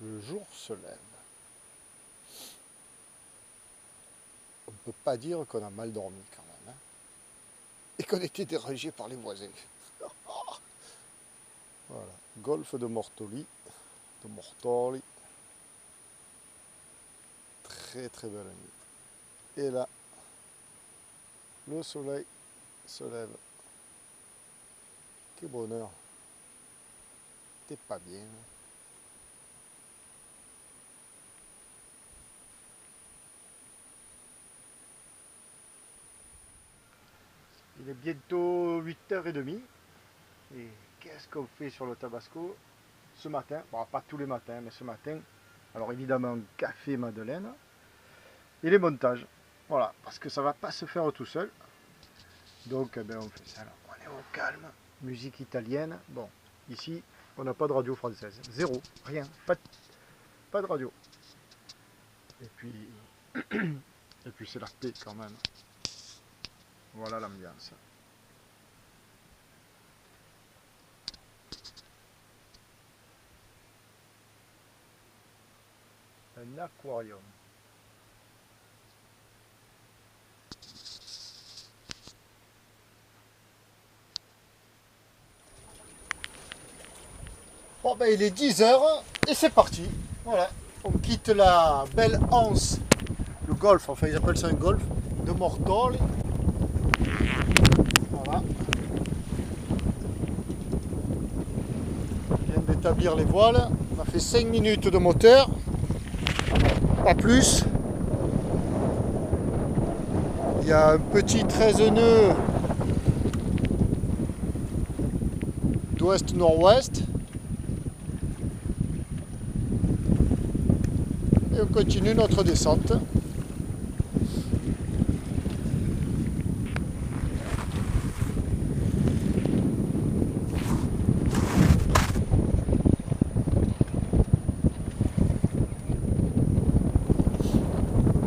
Le jour se lève. On ne peut pas dire qu'on a mal dormi quand même. Hein, et qu'on était dérangé par les voisins. Voilà. Golfe de Mortoli. De Mortoli. Très très belle nuit. Et là, le soleil se lève. Quel bonheur. T'es pas bien. Il est bientôt 8h30. Et qu'est-ce qu'on fait sur le Tabasco ce matin? Bon, pas tous les matins, mais ce matin. Alors évidemment, café Madeleine. Et les montages. Voilà, parce que ça va pas se faire tout seul. Donc eh ben, on fait ça là. On est au calme. Musique italienne. Bon, ici, on n'a pas de radio française. Zéro, rien. Pas de radio. Et puis, et puis c'est la paix quand même. Voilà l'ambiance. Un aquarium. Bon ben il est 10h et c'est parti. Voilà, on quitte la belle anse, le golfe, enfin ils appellent ça un golfe, de Mortoli. Voilà. Je viens d'établir les voiles. On a fait 5 minutes de moteur, pas plus. Il y a un petit 13 nœuds d'ouest-nord-ouest. Et on continue notre descente.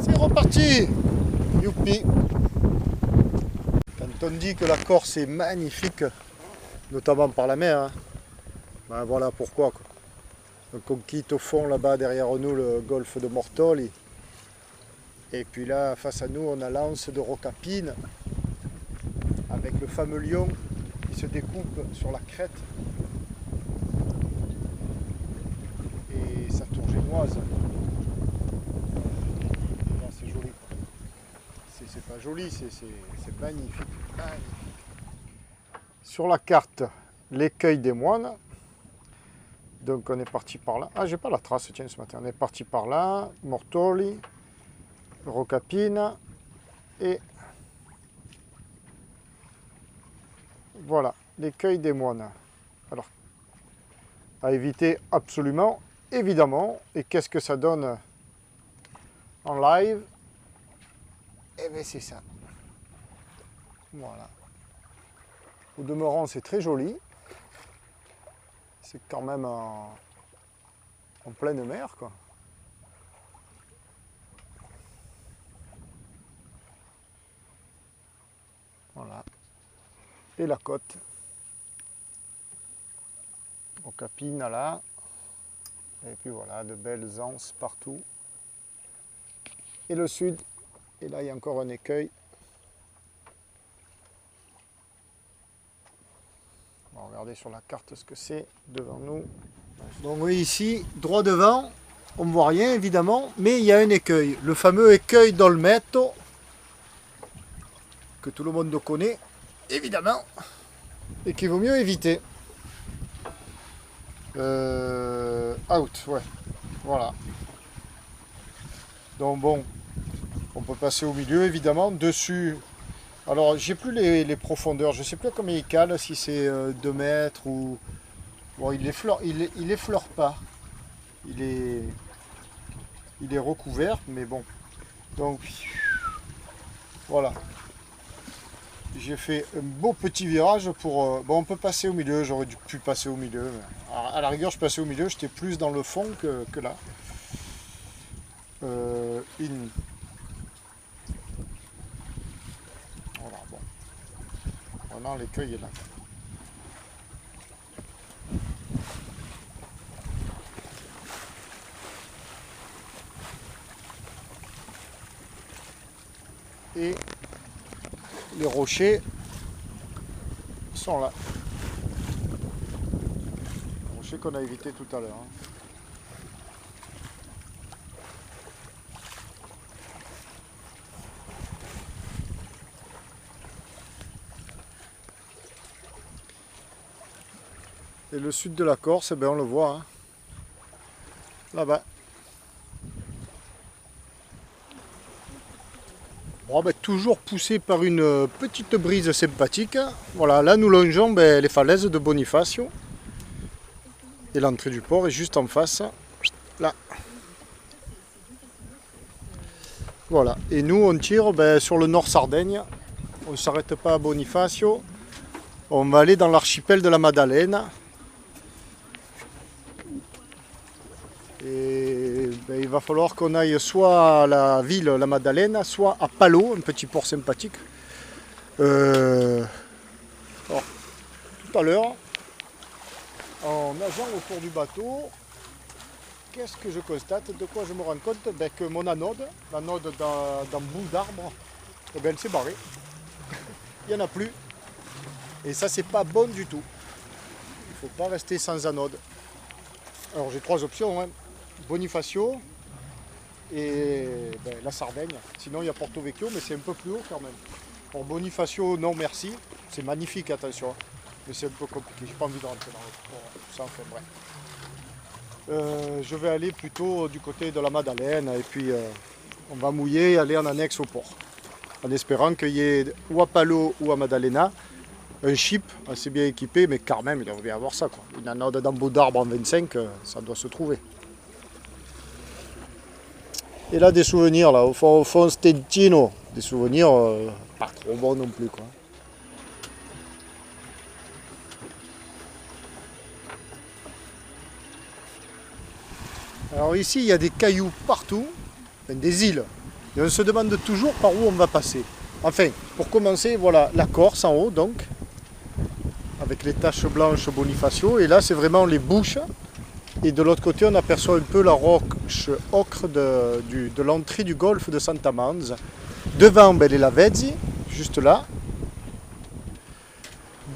C'est reparti! Youpi! Quand on dit que la Corse est magnifique, notamment par la mer, hein, ben voilà pourquoi, quoi. Donc on quitte au fond là-bas derrière nous le golfe de Mortoli. Et puis là, face à nous, on a l'anse de Rocapine avec le fameux lion qui se découpe sur la crête et sa tour génoise. C'est joli, quoi. C'est pas joli, c'est magnifique, magnifique. Sur la carte, l'écueil des moines. Donc on est parti par là. Ah, j'ai pas la trace, tiens, ce matin. On est parti par là, Mortoli, Rocapine, et voilà, l'écueil des moines. Alors, à éviter absolument, évidemment. Et qu'est-ce que ça donne en live? Eh bien, c'est ça. Voilà. Au demeurant, c'est très joli. C'est quand même en pleine mer, quoi. Voilà. Et la côte. Rocapine là. Et puis voilà, de belles anses partout. Et le sud. Et là, il y a encore un écueil. On va regarder sur la carte ce que c'est devant nous. Donc oui, ici, droit devant, on ne voit rien évidemment, mais il y a un écueil. Le fameux écueil d'Olmeto, que tout le monde connaît, évidemment, et qu'il vaut mieux éviter. Out, ouais. Voilà. Donc bon, on peut passer au milieu évidemment. Dessus, alors j'ai plus les profondeurs, je sais plus combien il cale, si c'est 2 mètres ou... Bon, il effleure pas. Il est recouvert, mais bon. Donc, voilà. J'ai fait un beau petit virage pour... bon, on peut passer au milieu, j'aurais dû plus passer au milieu. À la rigueur, je passais au milieu, j'étais plus dans le fond que là. Voilà, bon. Vraiment, l'écueil est là. Et les rochers sont là. Les rochers qu'on a évité tout à l'heure. Hein. Et le sud de la Corse, eh bien, on le voit, hein, là-bas. Bon, ben, toujours poussé par une petite brise sympathique. Voilà, là nous longeons les falaises de Bonifacio. Et l'entrée du port est juste en face, là. Voilà, et nous on tire sur le nord Sardaigne. On ne s'arrête pas à Bonifacio. On va aller dans l'archipel de la Madeleine. Et il va falloir qu'on aille soit à la ville, la Madeleine, soit à Palo, un petit port sympathique. Alors, tout à l'heure, en nageant autour du bateau, qu'est-ce que je constate? De quoi je me rends compte? Que mon anode, l'anode d'un bout d'arbre, elle s'est barrée. Il n'y en a plus. Et ça, c'est pas bon du tout. Il ne faut pas rester sans anode. Alors j'ai trois options, hein. Bonifacio et la Sardaigne. Sinon il y a Porto Vecchio, mais c'est un peu plus haut quand même. Pour Bonifacio, non merci. C'est magnifique, attention. Mais c'est un peu compliqué. J'ai pas envie de rentrer dans tout ça, enfin bref. Je vais aller plutôt du côté de la Madeleine et puis on va mouiller et aller en annexe au port. En espérant qu'il y ait ou à Palo ou à Maddalena un ship assez bien équipé, mais quand même il devrait bien avoir ça, quoi. Une anode d'un bout d'arbre en 25, ça doit se trouver. Et là des souvenirs là, au fond Stentino, des souvenirs pas trop bons non plus, quoi. Alors ici il y a des cailloux partout, des îles, et on se demande toujours par où on va passer. Enfin, pour commencer, voilà la Corse en haut donc, avec les taches blanches Bonifacio, et là c'est vraiment les bouches. Et de l'autre côté, on aperçoit un peu la roche ocre de l'entrée du golfe de Santa Manz. Devant, les Lavezzi, juste là.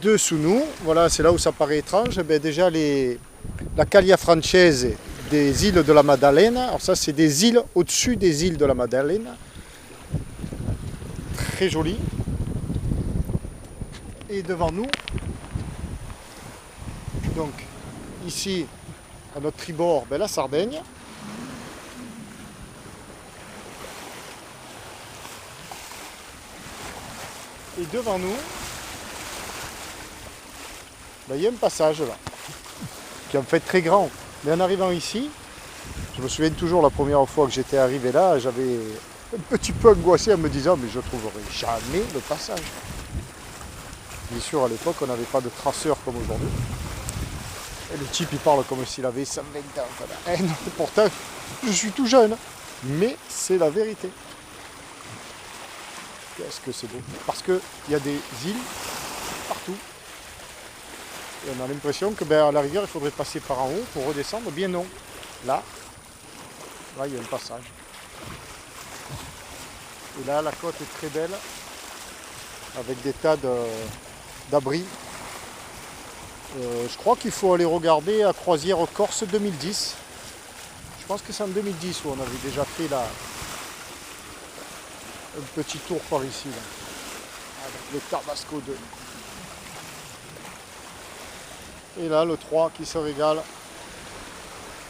Dessous nous, voilà, c'est là où ça paraît étrange. Déjà, la Caglia Francese des îles de la Madeleine. Alors ça, c'est des îles au-dessus des îles de la Madeleine. Très joli. Et devant nous, donc ici, à notre tribord, la Sardaigne. Et devant nous, il y a un passage là, qui est en fait très grand. Mais en arrivant ici, je me souviens toujours la première fois que j'étais arrivé là, j'avais un petit peu angoissé en me disant mais je ne trouverai jamais le passage. Bien sûr, à l'époque, on n'avait pas de traceur comme aujourd'hui. Et le type, il parle comme s'il avait 120 ans. Et non, pourtant, je suis tout jeune. Mais c'est la vérité. Qu'est-ce que c'est beau. Parce qu'il y a des îles partout. Et on a l'impression que, à la rigueur, il faudrait passer par en haut pour redescendre. Bien non. Là, il y a un passage. Et là, la côte est très belle. Avec des tas d'abris. Je crois qu'il faut aller regarder à Croisière Corse 2010. Je pense que c'est en 2010 où on avait déjà fait un petit tour par ici, là, avec le Tabasco 2. Et là, le 3 qui se régale,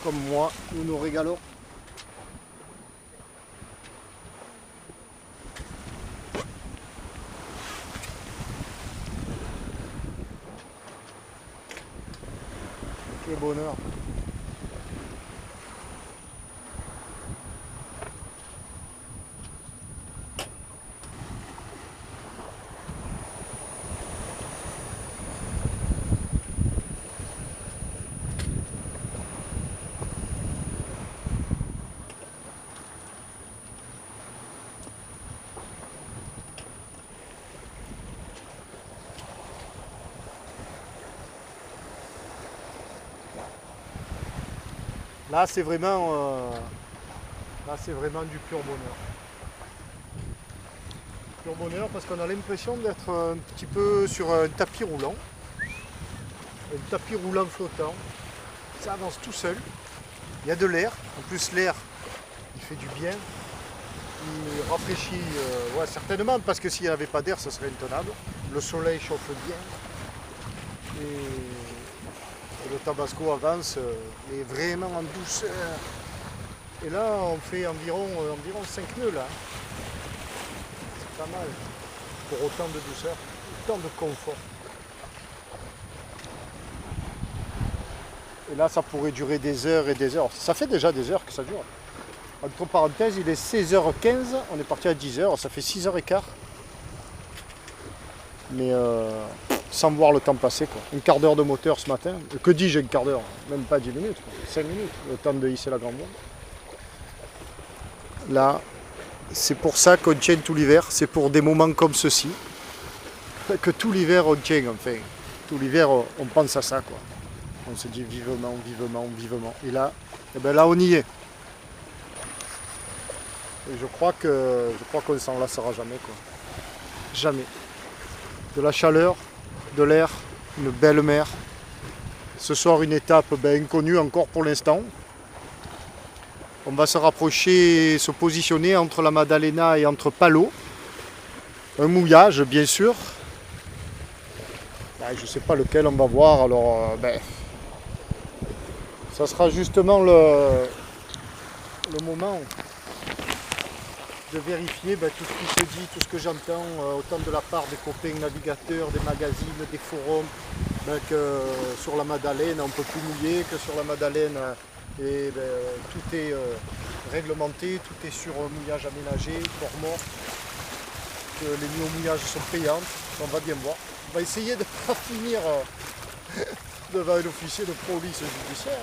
comme moi, nous nous régalons. Quel bonheur. Là, c'est vraiment du pur bonheur. pur bonheur parce qu'on a l'impression d'être un petit peu sur un tapis roulant. Un tapis roulant flottant. Ça avance tout seul. Il y a de l'air. En plus l'air, il fait du bien. Il rafraîchit, ouais, certainement, parce que s'il n'y avait pas d'air, ce serait intenable. Le soleil chauffe bien. Et le tabasco avance, mais vraiment en douceur. Et là, on fait environ 5 nœuds là. C'est pas mal. Pour autant de douceur, autant de confort. Et là, ça pourrait durer des heures et des heures. Ça fait déjà des heures que ça dure. Entre parenthèses, il est 16h15, on est parti à 10h, ça fait 6h15. Mais sans voir le temps passer, quoi. Un quart d'heure de moteur ce matin. Que dis-je, un quart d'heure? Même pas 10 minutes, quoi. 5 minutes, le temps de hisser la grande bombe. Là, c'est pour ça qu'on tient tout l'hiver, c'est pour des moments comme ceci. Que tout l'hiver on tient, enfin. Tout l'hiver on pense à ça, quoi. On se dit vivement, vivement, vivement. Et là, eh ben là on y est. Et je crois qu'on ne s'en lassera jamais, quoi. Jamais. De la chaleur, de l'air, une belle mer. Ce soir une étape inconnue encore pour l'instant. On va se rapprocher, se positionner entre la Maddalena et entre Palo. Un mouillage bien sûr. Je ne sais pas lequel on va voir, alors ça sera justement le moment de vérifier tout ce qui se dit, tout ce que j'entends, autant de la part des copains navigateurs, des magazines, des forums, que sur la Madeleine on ne peut plus mouiller, que sur la Madeleine tout est réglementé, tout est sur mouillage aménagé, port mort, que les nuits au mouillage sont payantes, on va bien voir. On va essayer de ne pas finir devant un officier de police judiciaire.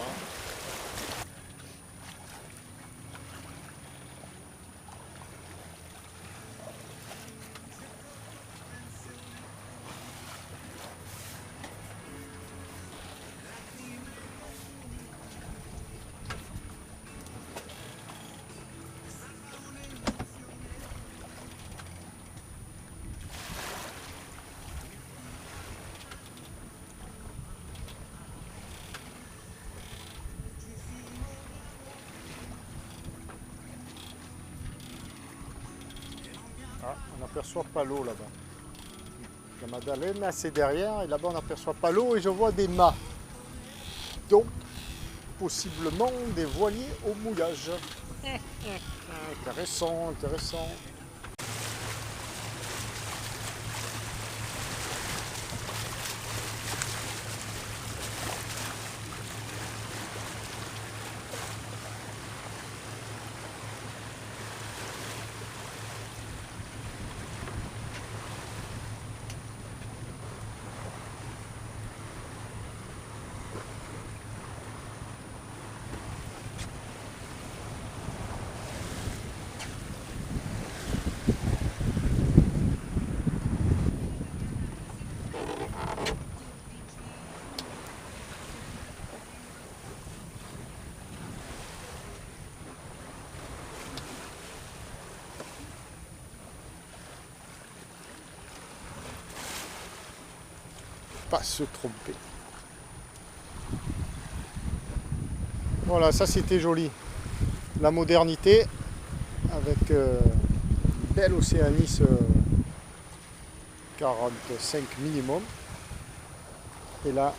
On n'aperçoit pas l'eau là-bas. La Maddalena c'est derrière et là-bas on n'aperçoit pas l'eau et je vois des mâts. Donc possiblement des voiliers au mouillage. Intéressant, intéressant. Pas se tromper. Voilà, ça c'était joli. La modernité avec belle Océanis 45 minimum. Et là,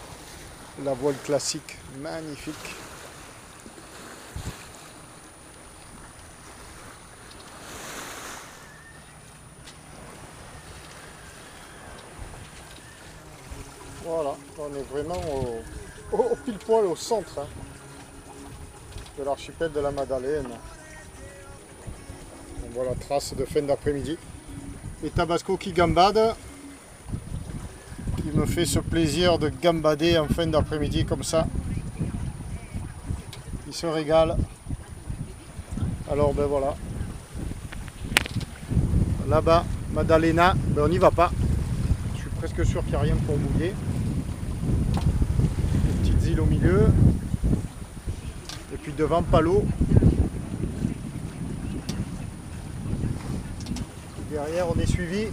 la voile classique, magnifique. Voilà, on est vraiment au pile poil au centre de l'archipel de la Maddalena. On voit la trace de fin d'après-midi. Et Tabasco qui gambade, qui me fait ce plaisir de gambader en fin d'après-midi comme ça. Il se régale. Alors voilà. Là-bas, Maddalena, on n'y va pas. Je suis presque sûr qu'il n'y a rien pour mouiller. Des petites îles au milieu. Et puis devant Palo. derrière on est suivi.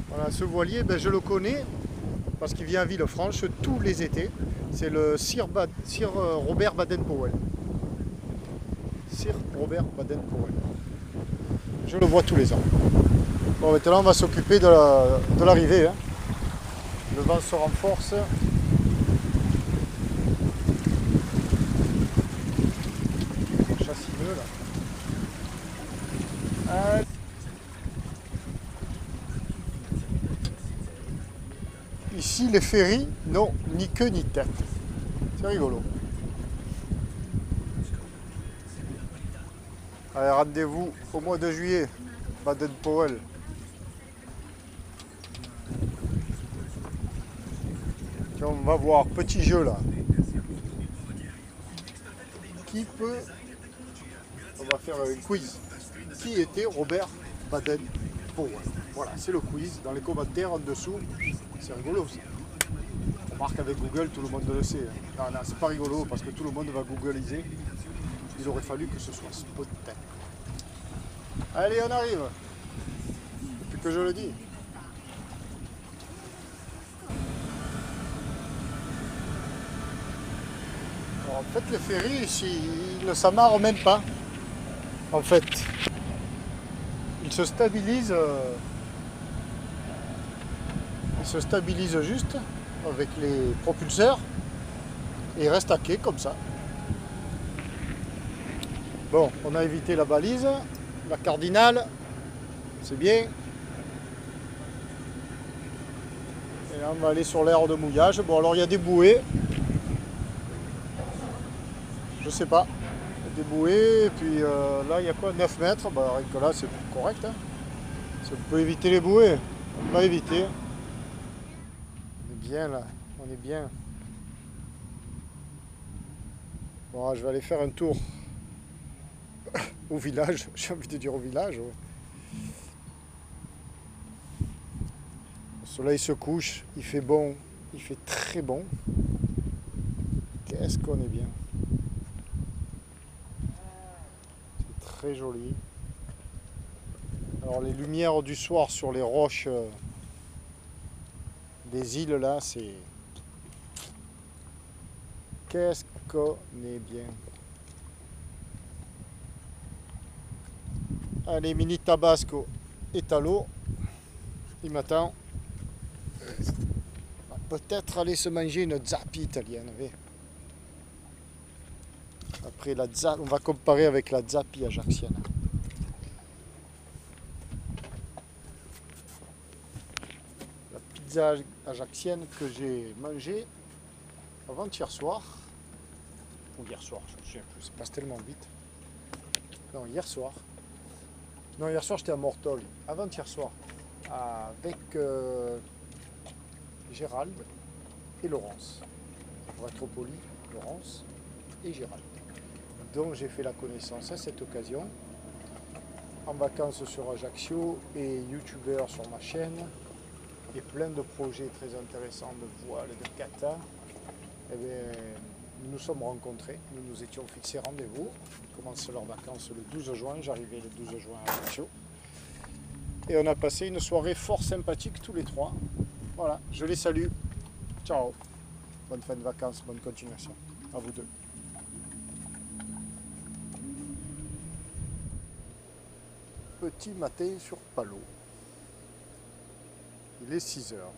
Voilà, ce voilier, ben, je le connais parce qu'il vient à Villefranche tous les étés. C'est le Sir Robert Baden-Powell. Sir Robert Baden-Powell. Je le vois tous les ans. Bon, maintenant on va s'occuper de l'arrivée. Hein. Le vent se renforce. Chassineux là. Ici les ferries n'ont ni queue ni tête. C'est rigolo. Allez, rendez-vous au mois de juillet, Baden-Powell. On va voir, petit jeu là. Qui peut... On va faire un quiz. Qui était Robert Baden-Powell? Voilà, c'est le quiz. Dans les commentaires en dessous, c'est rigolo ça. On remarque avec Google, tout le monde le sait. Non, non, c'est pas rigolo parce que tout le monde va googliser. Il aurait fallu que ce soit spontané. Allez, on arrive. Plus que je le dis. Alors, en fait, les ferries, ici, ils ne s'amarrent même pas. En fait, ils se stabilisent. Ils se stabilisent juste avec les propulseurs et ils restent à quai comme ça. Bon, on a évité la balise, la cardinale, c'est bien. Et là, on va aller sur l'aire de mouillage. Bon, alors il y a des bouées. Je sais pas. Il y a des bouées, et puis là, il y a quoi? 9 mètres. Bah, rien que là, c'est correct. Hein. Si on peut éviter les bouées, on va éviter. On est bien là, on est bien. Bon, je vais aller faire un tour au village. J'ai envie de dire au village. Ouais. Le soleil se couche, il fait bon, il fait très bon. Qu'est-ce qu'on est bien. C'est très joli. Alors les lumières du soir sur les roches des îles là, c'est... Qu'est-ce qu'on est bien. Allez, mini tabasco est à l'eau. Il m'attend. Peut-être aller se manger une zappi italienne. Après la zappi, on va comparer avec la zappi ajaccienne. La pizza ajaccienne que j'ai mangée avant-hier soir. Ou hier soir, je ne me souviens plus, ça passe tellement vite. Non, hier soir. Non, hier soir j'étais à Mortol. Avant-hier soir. Avec Gérald et Laurence. Pour être poli, Laurence et Gérald. Donc j'ai fait la connaissance à cette occasion. En vacances sur Ajaccio et youtubeur sur ma chaîne. Et plein de projets très intéressants de voile, de kata. Eh bien, nous nous sommes rencontrés, nous nous étions fixés rendez-vous. Ils commencent leurs vacances le 12 juin, j'arrivais le 12 juin à Ajaccio. Et on a passé une soirée fort sympathique tous les trois. Voilà, je les salue. Ciao. Bonne fin de vacances, bonne continuation. À vous deux. Petit matin sur Palau. Il est 6 heures.